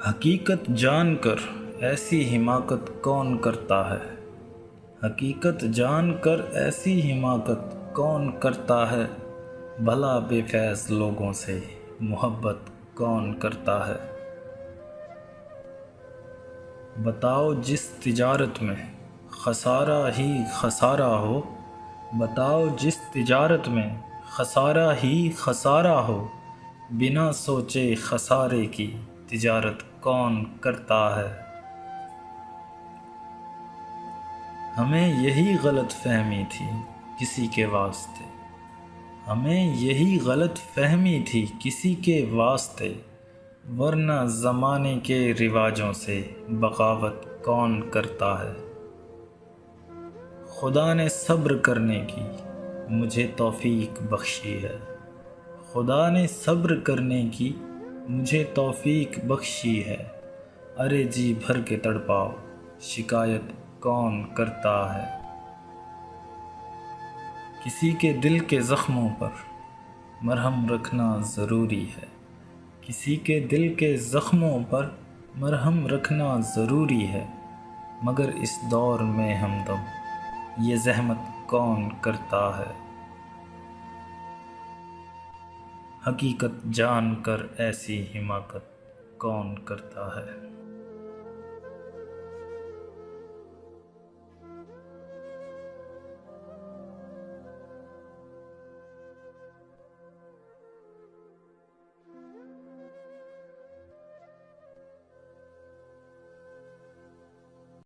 حقیقت جان کر ایسی حماقت کون کرتا ہے؟ حقیقت جان کر ایسی حماقت کون کرتا ہے؟ بھلا بے فیض لوگوں سے محبت کون کرتا ہے؟ بتاؤ جس تجارت میں خسارہ ہی خسارہ ہو، بتاؤ جس تجارت میں خسارہ ہی خسارہ ہو، بنا سوچے خسارے کی تجارت کون کرتا ہے؟ ہمیں یہی غلط فہمی تھی کسی کے واسطے، ہمیں یہی غلط فہمی تھی کسی کے واسطے، ورنہ زمانے کے رواجوں سے بغاوت کون کرتا ہے؟ خدا نے صبر کرنے کی مجھے توفیق بخشی ہے، خدا نے صبر کرنے کی مجھے توفیق بخشی ہے، ارے جی بھر کے تڑپاؤ شکایت کون کرتا ہے؟ کسی کے دل کے زخموں پر مرہم رکھنا ضروری ہے، کسی کے دل کے زخموں پر مرہم رکھنا ضروری ہے، مگر اس دور میں ہمدم یہ زحمت کون کرتا ہے؟ حقیقت جان کر ایسی حماقت کون کرتا ہے؟